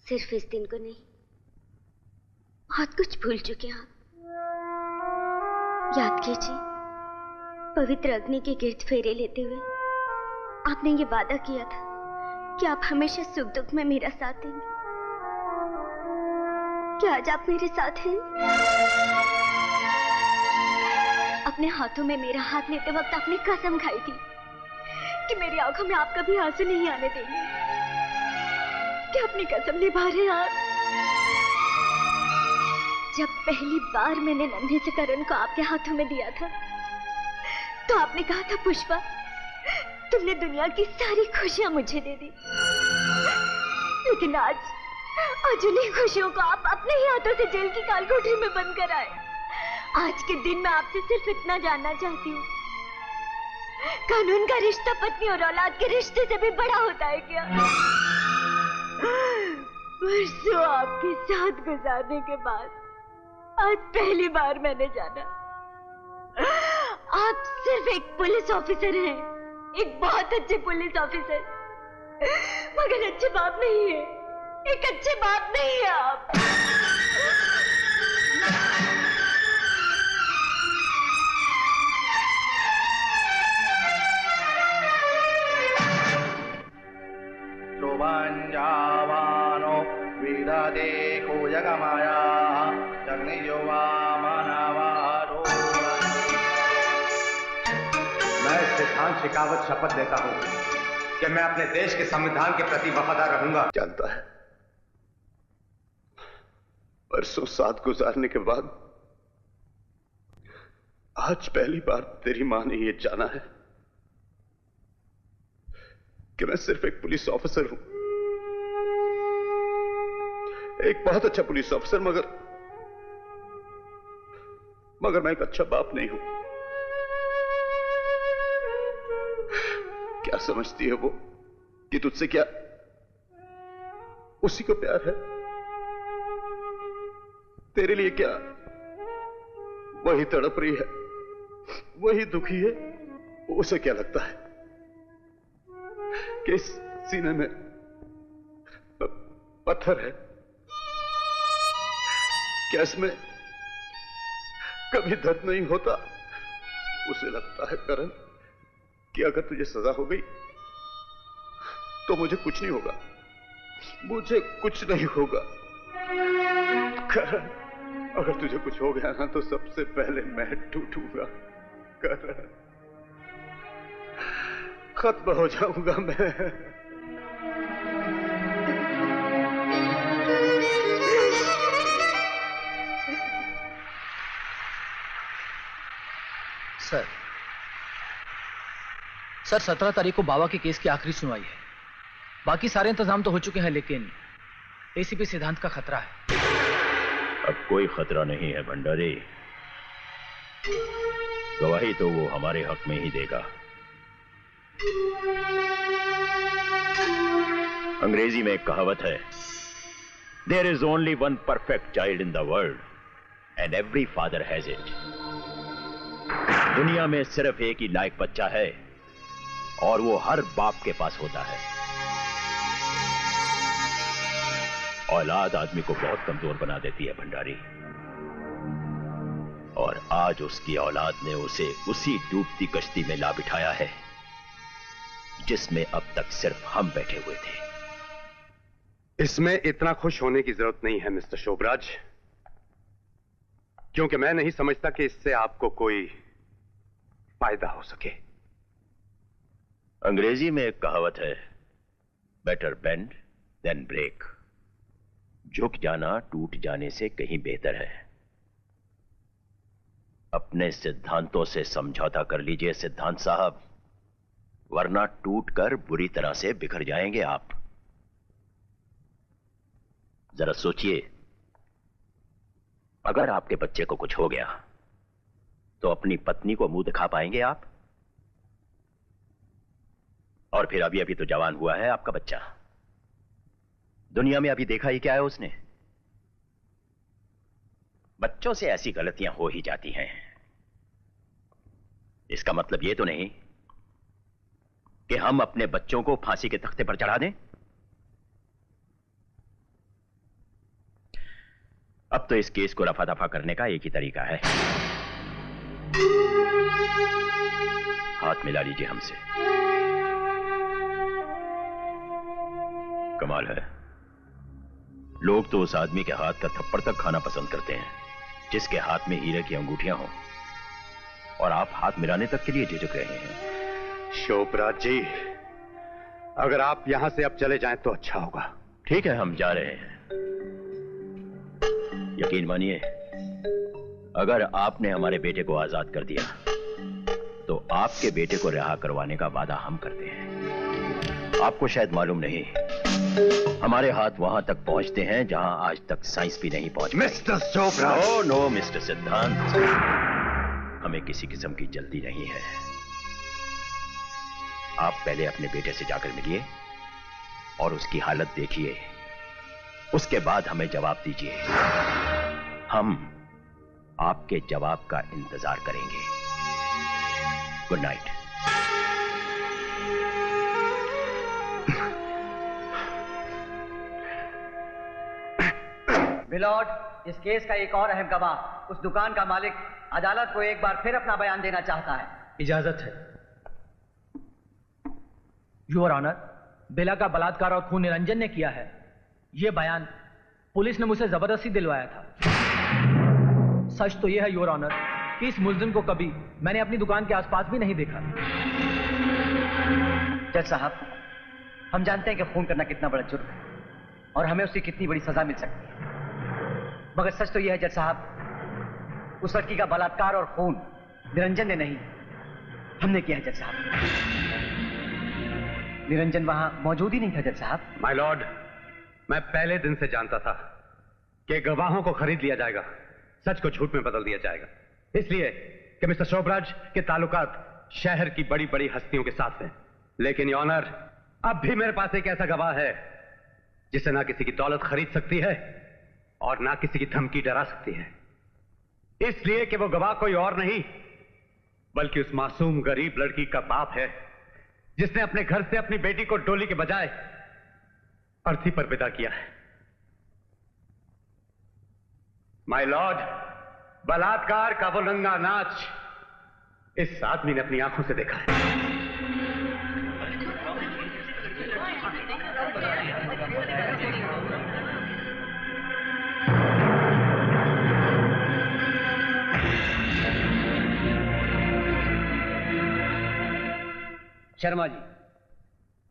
सिर्फ इस दिन को नहीं, बहुत कुछ भूल चुके हैं आप। याद कीजिए, पवित्र अग्नि के गिर्द फेरे लेते हुए आपने ये वादा किया था कि आप हमेशा सुख दुख में मेरा साथ देंगे। क्या आज आप मेरे साथ हैं? अपने हाथों में मेरा हाथ लेते वक्त आपने कसम खाई थी कि मेरी आंखों में आप कभी आंसू नहीं आने देंगे। क्या अपनी कसम निभा रहे हैं आप? जब पहली बार मैंने नन्हे से करण को आपके हाथों में दिया था तो आपने कहा था, पुष्पा तुमने दुनिया की सारी खुशियां मुझे दे दी। लेकिन आज उन्हीं खुशियों को आप अपने ही हाथों से जेल की कालकोठरी में बंद कर आए। आज के दिन मैं आपसे सिर्फ इतना जानना चाहती हूँ, कानून का रिश्ता पत्नी और औलाद के रिश्ते से भी बड़ा होता है क्या? वर्षों आपके साथ गुजारने के बाद आज पहली बार मैंने जाना आप सिर्फ एक पुलिस ऑफिसर हैं, एक बहुत अच्छे पुलिस ऑफिसर, मगर अच्छे बाप नहीं है, एक अच्छे बाप नहीं है आप। Javanno vidade kojagamaya jagniyowa manavaro। मैं सिद्धांत शेखावत शपथ लेता हूं कि मैं अपने देश के संविधान के प्रति वफादार रहूंगा। जानता है, परसों साथ गुजारने के बाद आज पहली बार तेरी मां ने यह जाना है कि मैं सिर्फ एक पुलिस ऑफिसर हूं, एक बहुत अच्छा पुलिस ऑफिसर, मगर मैं एक अच्छा बाप नहीं हूं। क्या समझती है वो कि तुझसे क्या उसी को प्यार है? तेरे लिए क्या वही तड़प रही है, वही दुखी है? उसे क्या लगता है कि इस सीने में पत्थर है? क्या इसमें कभी दर्द नहीं होता? उसे लगता है करण कि अगर तुझे सजा हो गई तो मुझे कुछ नहीं होगा, मुझे कुछ नहीं होगा। करण, अगर तुझे कुछ हो गया ना तो सबसे पहले मैं टूटूंगा करण, खत्म हो जाऊंगा मैं। सर 17 तारीख को बाबा के केस की आखिरी सुनवाई है। बाकी सारे इंतजाम तो हो चुके हैं, लेकिन एसीपी सिद्धांत का खतरा है। अब कोई खतरा नहीं है भंडारी, गवाही तो वो हमारे हक में ही देगा। अंग्रेजी में एक कहावत है, there is only one perfect child in the world and every father has it. दुनिया में सिर्फ एक ही लायक बच्चा है और वो हर बाप के पास होता है। औलाद आदमी को बहुत कमजोर बना देती है भंडारी, और आज उसकी औलाद ने उसे उसी डूबती कश्ती में ला बिठाया है जिसमें अब तक सिर्फ हम बैठे हुए थे। इसमें इतना खुश होने की जरूरत नहीं है मिस्टर शोभराज, क्योंकि मैं नहीं समझता कि इससे आपको कोई फायदा हो सके। अंग्रेजी में एक कहावत है, बेटर बेंड देन ब्रेक। झुक जाना टूट जाने से कहीं बेहतर है। अपने सिद्धांतों से समझौता कर लीजिए सिद्धांत साहब, वरना टूटकर बुरी तरह से बिखर जाएंगे आप। जरा सोचिए, अगर आपके बच्चे को कुछ हो गया तो अपनी पत्नी को मुंह दिखा पाएंगे आप? और फिर अभी अभी तो जवान हुआ है आपका बच्चा, दुनिया में अभी देखा ही क्या है उसने? बच्चों से ऐसी गलतियां हो ही जाती हैं। इसका मतलब यह तो नहीं कि हम अपने बच्चों को फांसी के तख्ते पर चढ़ा दें। अब तो इस केस को रफा दफा करने का एक ही तरीका है, हाथ मिला लीजिए हमसे। कमाल है, लोग तो उस आदमी के हाथ का थप्पड़ तक खाना पसंद करते हैं जिसके हाथ में हीरे की अंगूठियां हों, और आप हाथ मिलाने तक के लिए झिझक रहे हैं। शोभराज जी, अगर आप यहां से अब चले जाएं तो अच्छा होगा। ठीक है, हम जा रहे हैं। यकीन मानिए, अगर आपने हमारे बेटे को आजाद कर दिया तो आपके बेटे को रिहा करवाने का वादा हम करते हैं। आपको शायद मालूम नहीं, हमारे हाथ वहां तक पहुंचते हैं जहां आज तक साइंस भी नहीं पहुंच पाई। Mister Shobhraj. No no mister Siddhant, हमें किसी किस्म की जल्दी नहीं है। आप पहले अपने बेटे से जाकर मिलिए और उसकी हालत देखिए, उसके बाद हमें जवाब दीजिए। हम आपके जवाब का इंतजार करेंगे। Good night. मिलॉर्ड, इस केस का एक और अहम गवाह, उस दुकान का मालिक, अदालत को एक बार फिर अपना बयान देना चाहता है। इजाजत है। योर ऑनर, बेला का बलात्कार और खून निरंजन ने किया है, यह बयान पुलिस ने मुझसे जबरदस्ती दिलवाया था। सच तो यह है योर ऑनर कि इस मुल्जिम को कभी मैंने अपनी दुकान के आसपास भी नहीं देखा। जज साहब, हम जानते हैं कि खून करना कितना बड़ा जुर्म है और हमें उसकी कितनी बड़ी सजा मिल सकती है, मगर सच तो यह है जज साहब, उस लड़की का बलात्कार और खून निरंजन ने नहीं, हमने किया है जज साहब। निरंजन वहां मौजूद ही नहीं था जज साहब। माय लॉर्ड, मैं पहले दिन से जानता था कि गवाहों को खरीद लिया जाएगा, सच को झूठ में बदल दिया जाएगा, इसलिए कि मिस्टर शोभराज के ताल्लुकात शहर की बड़ी बड़ी हस्तियों के साथ हैं। लेकिन योर ऑनर, अब भी मेरे पास एक ऐसा गवाह है जिसे ना किसी की दौलत खरीद सकती है और ना किसी की धमकी डरा सकती है, इसलिए कि वो गवाह कोई और नहीं बल्कि उस मासूम गरीब लड़की का बाप है जिसने अपने घर से अपनी बेटी को डोली के बजाय अर्थी पर विदा किया है। माय लॉर्ड, बलात्कार का वो नंगा नाच इस आदमी ने अपनी आंखों से देखा है। शर्मा जी,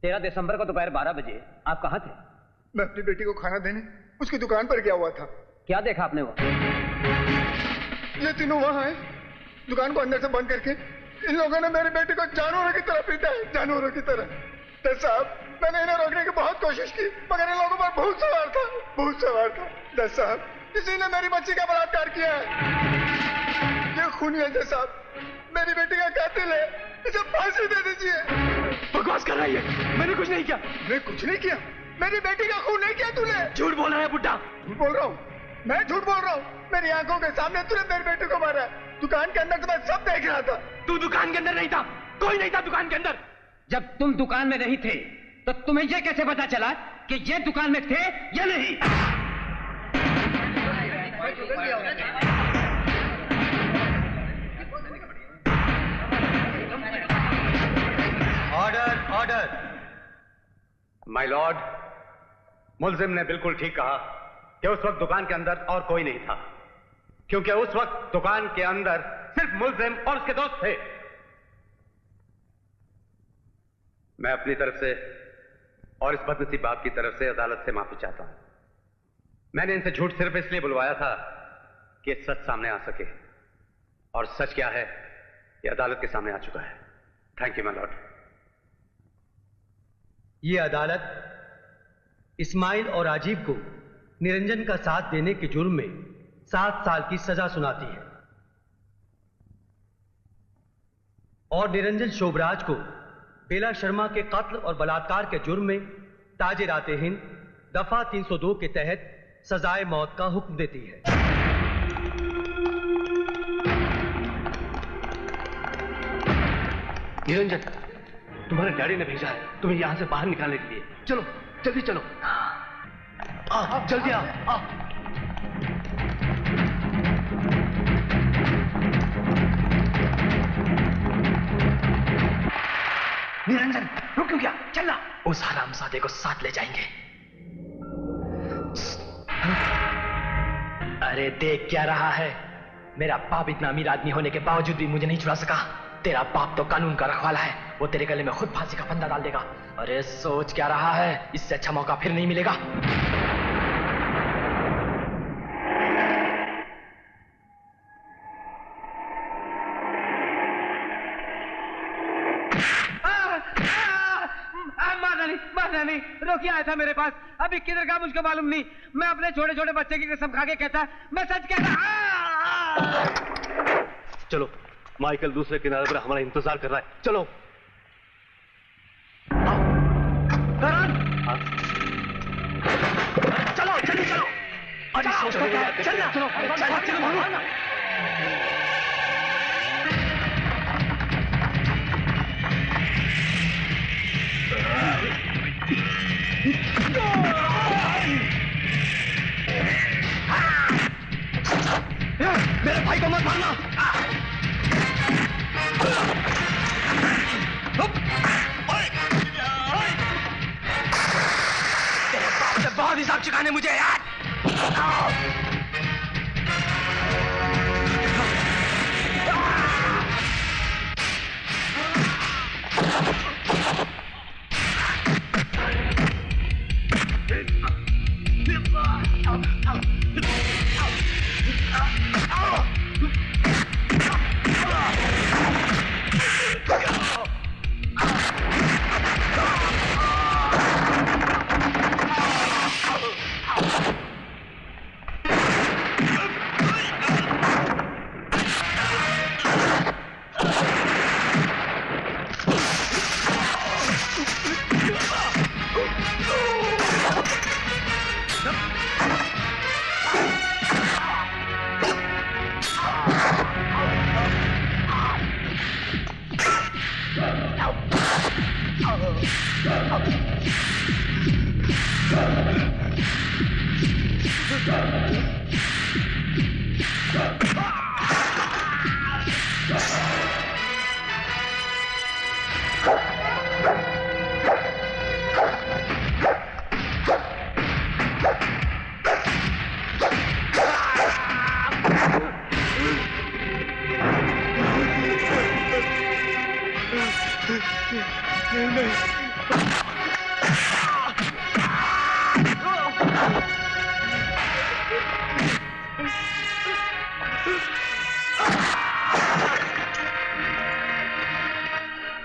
13 दिसंबर को दोपहर 12 बजे आप कहां थे? मैं अपनी बेटी को खाना देने उसकी दुकान पर गया हुआ था। क्या देखा आपने? वो ये तीनों वहां हैं, दुकान को अंदर से बंद करके इन लोगों ने मेरी बेटी को जानवरों की तरह पीटा है, जानवरों की तरह। तो साहब, मैंने इन्हें रोकने की बहुत कोशिश की मगर इन लोगों पर भूत सवार था, भूत सवार था। दस साहब, किसी ने मेरी बच्ची का बलात्कार किया है। ये खूनी है जज साहब, मेरी बेटी का कातिल है, इसे फांसी दे दीजिए। बकवास कर रही है, मैंने कुछ नहीं किया। मैं कुछ नहीं किया? मेरी बेटी का खून नहीं किया तूने? झूठ बोल रहा है बुड्ढा। झूठ बोल रहा हूँ? मैं झूठ बोल रहा हूँ? मेरी आंखों के सामने तूने मेरी बेटी को मारा है। दुकान के अंदर तो मैं सब देख रहा था। तू दुकान के अंदर नहीं था, कोई नहीं था दुकान के अंदर। जब तुम दुकान में नहीं थे तो तुम्हें यह कैसे पता चला कि ये दुकान में थे या नहीं? Order, order. माय लॉर्ड, मुल्जिम ने बिल्कुल ठीक कहा कि उस वक्त दुकान के अंदर और कोई नहीं था, क्योंकि उस वक्त दुकान के अंदर सिर्फ मुल्जिम और उसके दोस्त थे। मैं अपनी तरफ से और इस बदनसीब बाप की तरफ से अदालत से माफी चाहता हूं। मैंने इनसे झूठ सिर्फ इसलिए बुलवाया था कि सच सामने आ सके, और सच क्या है ये अदालत के सामने आ चुका है। Thank you my Lord. ये अदालत इस्माइल और राजीव को निरंजन का साथ देने के जुर्म में 7 साल की सजा सुनाती है और निरंजन शोभराज को बेला शर्मा के कत्ल और बलात्कार के जुर्म में ताजे-राते हिंद दफा 302 के तहत सजाए मौत का हुक्म देती है। निरंजन, तुम्हारे डैडी ने भेजा है तुम्हें यहां से बाहर निकालने के लिए। चलो, जल्दी चलो। जल्दी आओ। निरंजन रुक क्यों गया? चलना। उस हरामजादे को साथ ले जाएंगे। अरे देख क्या रहा है? मेरा बाप इतना अमीर आदमी होने के बावजूद भी मुझे नहीं छुड़ा सका। तेरा बाप तो कानून का रखवाला है, वो तेरे गले में खुद फांसी का फंदा डाल देगा। अरे सोच क्या रहा है? इससे अच्छा मौका फिर नहीं मिलेगा। मारना नहीं, रोकी आया था मेरे पास, अभी किधर का मुझको मालूम नहीं। मैं अपने छोटे छोटे बच्चे की कसम खा के कहता, मैं सच कहता। चलो, माइकल दूसरे किनारे पर हमारा इंतजार कर रहा है, चलो। चलो जल्दी चलो। अरे चलना, चलो। मेरे भाई को मत मारना। तेरे बाप से बहुत हिसाब चुकाने मुझे यार।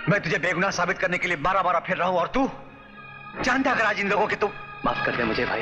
मैं तुझे बेगुनाह साबित करने के लिए 12 फिर रहा हूं और तू जानता अगर आज इन लोगों के। तू माफ कर दे मुझे भाई,